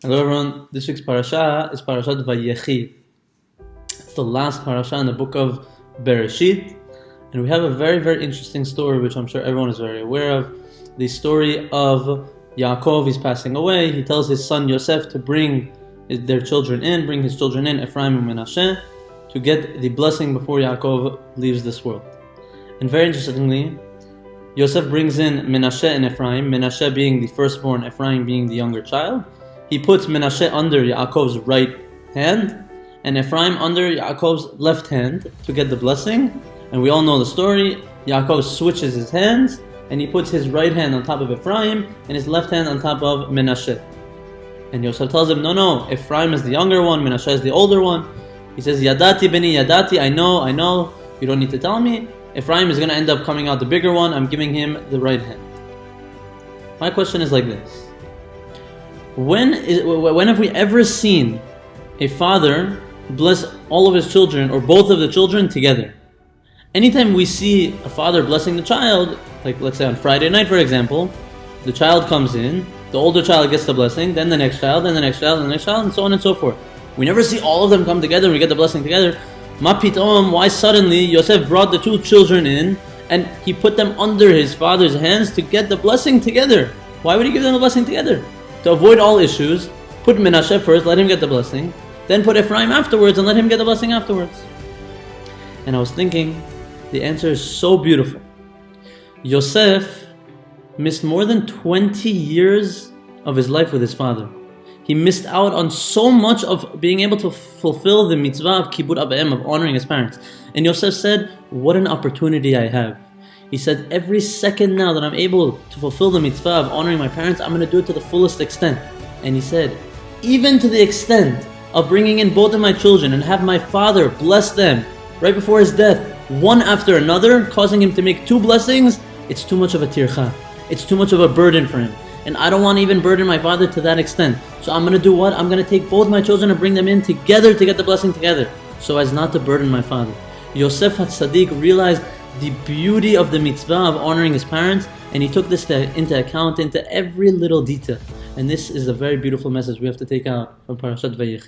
Hello everyone, this week's parasha is Parashat Vayechi. It's the last parasha in the book of Bereshit, and we have a very, very interesting story which I'm sure everyone is very aware of. The story of Yaakov. He's passing away. He tells his son Yosef to bring his children in, Ephraim and Menashe, to get the blessing before Yaakov leaves this world. And very interestingly, Yosef brings in Menashe and Ephraim, Menashe being the firstborn, Ephraim being the younger child. He puts Menashe under Yaakov's right hand and Ephraim under Yaakov's left hand to get the blessing. And we all know the story. Yaakov switches his hands and he puts his right hand on top of Ephraim and his left hand on top of Menashe. And Yosef tells him, no, Ephraim is the younger one, Menashe is the older one. He says, Yadati beni Yadati, I know, you don't need to tell me. Ephraim is going to end up coming out the bigger one, I'm giving him the right hand. My question is like this. When have we ever seen a father bless all of his children or both of the children together? Anytime we see a father blessing the child, like let's say on Friday night for example, the child comes in, the older child gets the blessing, then the next child, then the next child, and the next child, and so on and so forth. We never see all of them come together and we get the blessing together. Ma pitom, why suddenly Yosef brought the two children in and he put them under his father's hands to get the blessing together? Why would he give them the blessing together? To avoid all issues, put Menashe first, let him get the blessing, then put Ephraim afterwards and let him get the blessing afterwards. And I was thinking, the answer is so beautiful. Yosef missed more than 20 years of his life with his father. He missed out on so much of being able to fulfill the mitzvah of kibud avim, of honoring his parents. And Yosef said, what an opportunity I have. He said, every second now that I'm able to fulfill the mitzvah of honoring my parents, I'm going to do it to the fullest extent. And he said, even to the extent of bringing in both of my children and have my father bless them right before his death, one after another, causing him to make two blessings, it's too much of a tircha. It's too much of a burden for him. And I don't want to even burden my father to that extent. So I'm going to do what? I'm going to take both my children and bring them in together to get the blessing together, so as not to burden my father. Yosef HaTzadik realized the beauty of the mitzvah of honoring his parents, and he took this into account, into every little detail. And this is a very beautiful message we have to take out from Parashat Vayechi.